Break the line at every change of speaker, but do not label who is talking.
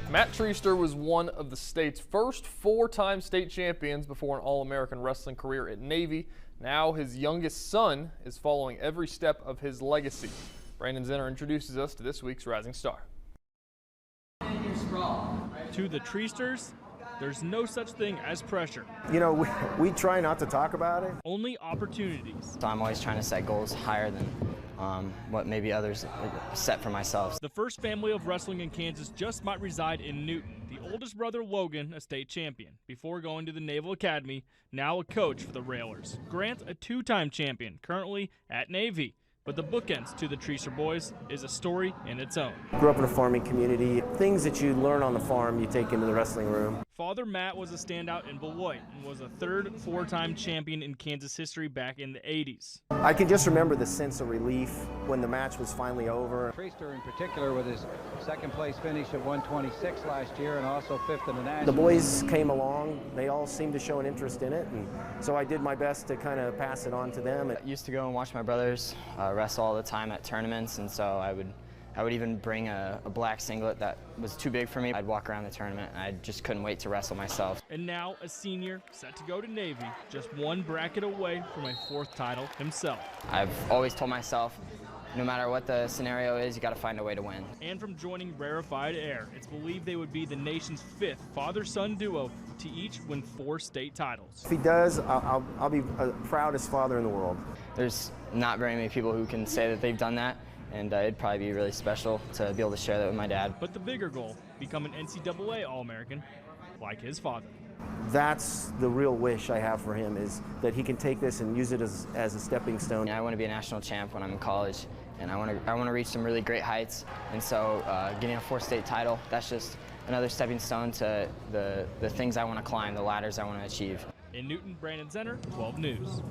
Matt Treaster was one of the state's first four-time state champions before an All-American wrestling career at Navy. Now his youngest son is following every step of his legacy. Brandon Zenner introduces us to this week's Rising Star.
To the Treasters, there's no such thing as pressure.
You know, we try not to talk about it.
Only opportunities.
So I'm always trying to set goals higher than what maybe others set for myself.
The first family of wrestling in Kansas just might reside in Newton. The oldest brother, Logan, a state champion, before going to the Naval Academy, now a coach for the Railers. Grant, a two-time champion, currently at Navy. But the bookends to the Treaster boys is a story in its own.
Grew up in a farming community. Things that you learn on the farm, you take into the wrestling room.
Father Matt was a standout in Beloit and was a third four-time champion in Kansas history back in the 80s.
I can just remember the sense of relief when the match was finally over.
Treaster in particular with his second place finish at 126 last year and also fifth in the national.
The boys came along. They all seemed to show an interest in it, and so I did my best to kind of pass it on to them.
I used to go and watch my brothers wrestle all the time at tournaments, and so I would even bring a black singlet that was too big for me. I'd walk around the tournament and I just couldn't wait to wrestle myself.
And now a senior set to go to Navy, just one bracket away from a fourth title himself.
I've always told myself, no matter what the scenario is, you got to find a way to win.
And from joining Rarefied Air, it's believed they would be the nation's fifth father-son duo to each win 4 state titles.
If he does, I'll be the proudest father in the world.
There's not very many people who can say that they've done that, and it'd probably be really special to be able to share that with my dad.
But the bigger goal, become an NCAA All-American like his father.
That's the real wish I have for him, is that he can take this and use it as a stepping stone.
I want to be a national champ when I'm in college, and I want to reach some really great heights. And so getting a 4-state title, that's just another stepping stone to the things I want to climb, the ladders I want to achieve.
In Newton, Brandon Zenner, 12 News.